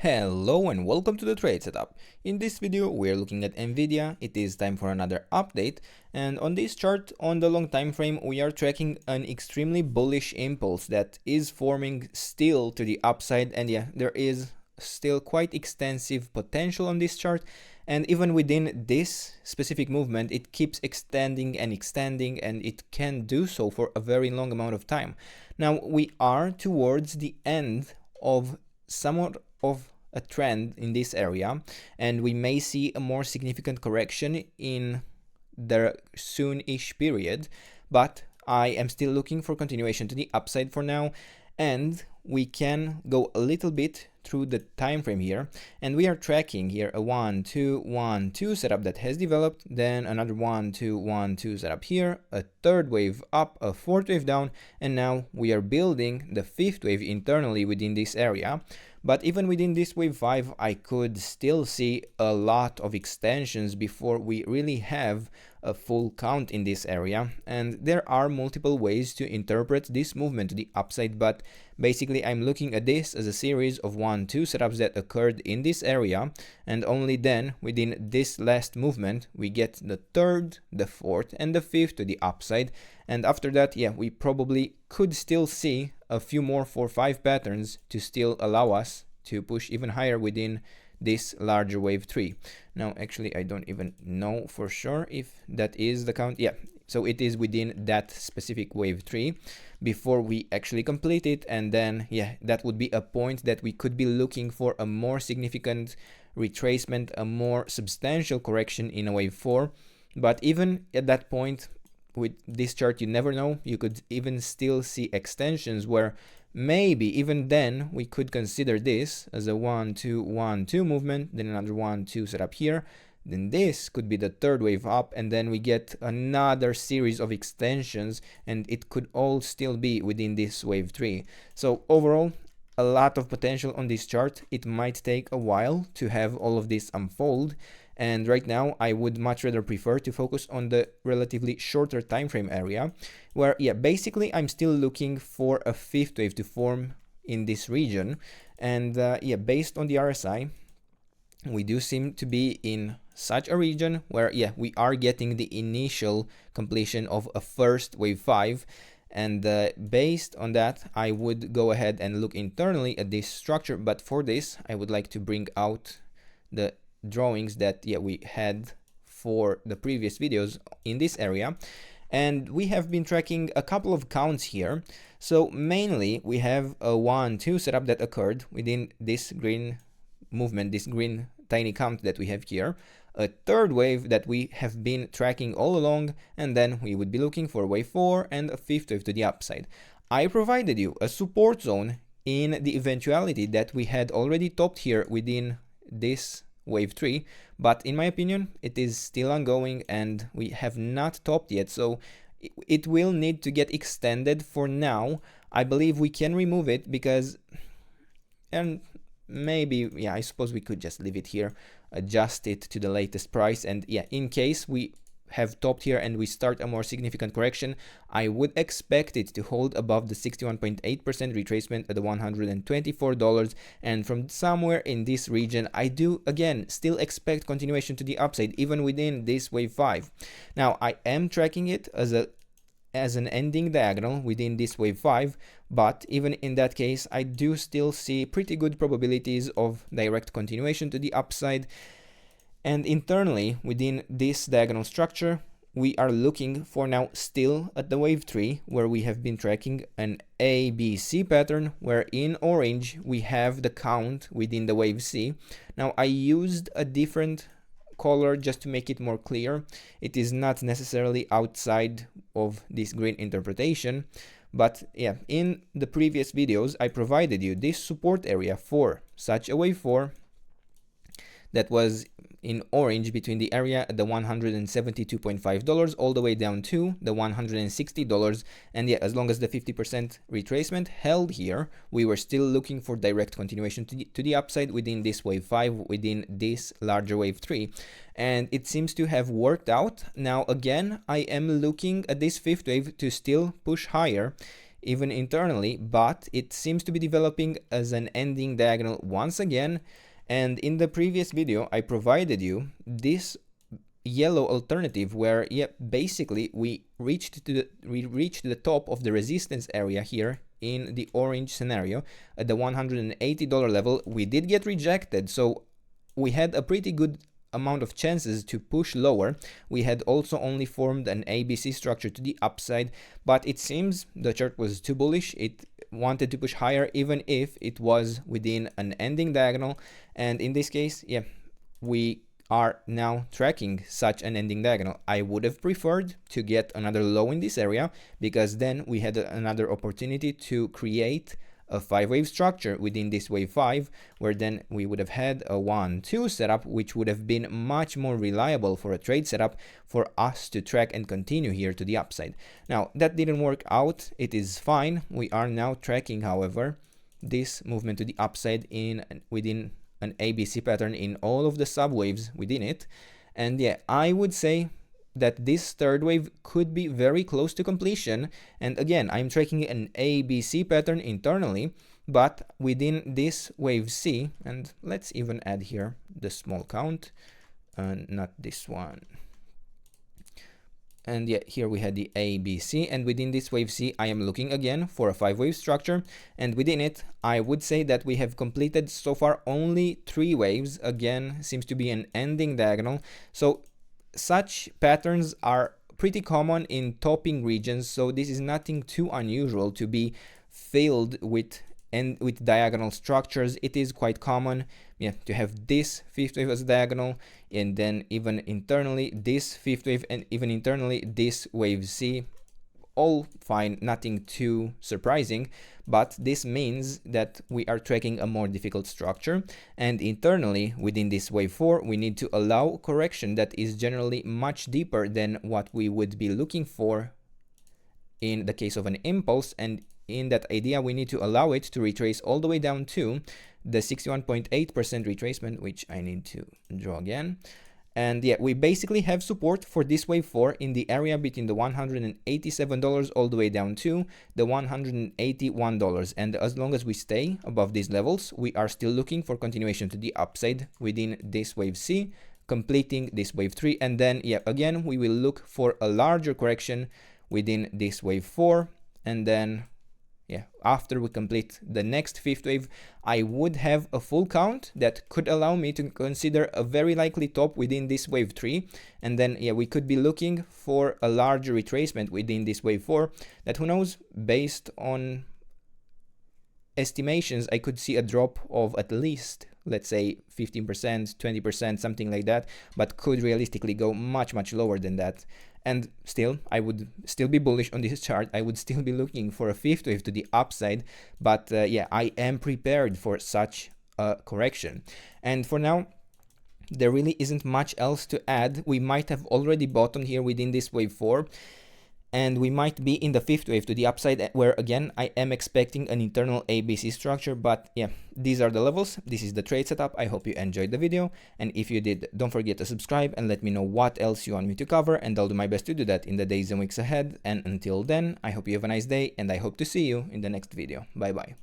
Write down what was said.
Hello and welcome to the trade setup. In this video we're looking at Nvidia. It is time for another update, and on this chart on the long time frame we are tracking an extremely bullish impulse that is forming still to the upside, and yeah, there is still quite extensive potential on this chart, and even within this specific movement it keeps extending and extending, and it can do so for a very long amount of time. Now we are towards the end of somewhat of a trend in this area, and we may see a more significant correction in the soon-ish period, but I am still looking for continuation to the upside for now, and we can go a little bit through the time frame here, and we are tracking here a 1 2 1 2 setup that has developed, then another 1 2 1 2 setup here, a third wave up, a fourth wave down, and now we are building the fifth wave internally within this area. But even within this wave 5, I could still see a lot of extensions before we really have a full count in this area. And there are multiple ways to interpret this movement to the upside, but basically I'm looking at this as a series of 1-2 setups that occurred in this area, and only then within this last movement we get the third, the fourth, and the fifth to the upside. And after that, yeah, we probably could still see a few more 4-5 patterns to still allow us to push even higher within this larger wave 3. Now actually I don't even know for sure if that is the count. Yeah, so it is within that specific wave 3 before we actually complete it, and then yeah, that would be a point that we could be looking for a more significant retracement, a more substantial correction in a wave 4. But even at that point, with this chart you never know, you could even still see extensions where maybe even then we could consider this as a 1 2 1 2 movement, then another 1 2 setup here, then this could be the third wave up, and then we get another series of extensions, and it could all still be within this wave 3. So overall, a lot of potential on this chart. It might take a while to have all of this unfold, and right now I would much rather prefer to focus on the relatively shorter time frame area, where yeah, basically I'm still looking for a fifth wave to form in this region. And yeah, based on the RSI, we do seem to be in such a region where yeah, we are getting the initial completion of a first wave 5. And based on that, I would go ahead and look internally at this structure. But for this, I would like to bring out the drawings that yeah, we had for the previous videos in this area. And we have been tracking a couple of counts here. So mainly we have a 1-2 setup that occurred within this green movement, this green tiny count that we have here, a third wave that we have been tracking all along, and then we would be looking for wave 4 and a fifth wave to the upside. I provided you a support zone in the eventuality that we had already topped here within this wave 3, but in my opinion it is still ongoing and we have not topped yet, so it will need to get extended. For now I believe we can remove it because, and maybe yeah, I suppose we could just leave it here, adjust it to the latest price, and yeah, in case we have topped here and we start a more significant correction, I would expect it to hold above the 61.8% retracement at the $124, and from somewhere in this region I do again still expect continuation to the upside even within this wave 5. Now I am tracking it as an ending diagonal within this wave 5, but even in that case I do still see pretty good probabilities of direct continuation to the upside. And internally within this diagonal structure we are looking for now still at the wave 3, where we have been tracking an ABC pattern, where in orange we have the count within the wave C. Now I used a different color just to make it more clear. It is not necessarily outside of this green interpretation, but yeah, in the previous videos I provided you this support area for such a wave 4 that was in orange between the area at the $172.5 all the way down to the $160, and yeah, as long as the 50% retracement held here, we were still looking for direct continuation to the upside within this wave 5, within this larger wave 3, and it seems to have worked out. Now again, I am looking at this fifth wave to still push higher even internally, but it seems to be developing as an ending diagonal once again. And in the previous video, I provided you this yellow alternative where, yeah, basically we reached the top of the resistance area here in the orange scenario at the $180 level. We did get rejected, so we had a pretty good amount of chances to push lower. We had also only formed an ABC structure to the upside, but it seems the chart was too bullish. It wanted to push higher even if it was within an ending diagonal, and in this case, yeah, we are now tracking such an ending diagonal. I would have preferred to get another low in this area, because then we had another opportunity to create a 5-wave structure within this wave 5, where then we would have had a 1-2 setup, which would have been much more reliable for a trade setup for us to track and continue here to the upside. Now, that didn't work out. It is fine. We are now tracking, however, this movement to the upside within an ABC pattern in all of the subwaves within it. And yeah, I would say that this third wave could be very close to completion. And again, I'm tracking an ABC pattern internally, but within this wave C, and let's even add here the small count, not this one. And yeah, here we had the ABC, and within this wave C, I am looking again for a 5-wave structure, and within it, I would say that we have completed so far only 3 waves. Again, seems to be an ending diagonal. So such patterns are pretty common in topping regions, so this is nothing too unusual to be filled with diagonal structures. It is quite common, yeah, to have this 5th wave as diagonal, and then even internally this 5th wave, and even internally this wave C. All fine, nothing too surprising, but this means that we are tracking a more difficult structure, and internally within this wave 4 we need to allow correction that is generally much deeper than what we would be looking for in the case of an impulse. And in that idea, we need to allow it to retrace all the way down to the 61.8% retracement, which I need to draw again. And yeah, we basically have support for this wave 4 in the area between the $187 all the way down to the $181. And as long as we stay above these levels, we are still looking for continuation to the upside within this wave C, completing this wave 3. And then, yeah, again, we will look for a larger correction within this wave 4. And then, yeah, after we complete the next 5th wave, I would have a full count that could allow me to consider a very likely top within this wave 3. And then, yeah, we could be looking for a larger retracement within this wave 4 that, who knows, based on estimations, I could see a drop of at least, let's say, 15%, 20%, something like that, but could realistically go much, much lower than that. And still, I would still be bullish on this chart. I would still be looking for a 5th wave to the upside, but yeah, I am prepared for such a correction. And for now, there really isn't much else to add. We might have already bottomed here within this wave 4, and we might be in the 5th wave to the upside, where again I am expecting an internal ABC structure. But yeah, these are the levels. This is the trade setup. I hope you enjoyed the video, and if you did, don't forget to subscribe and let me know what else you want me to cover, and I'll do my best to do that in the days and weeks ahead. And until then, I hope you have a nice day, and I hope to see you in the next video. Bye bye.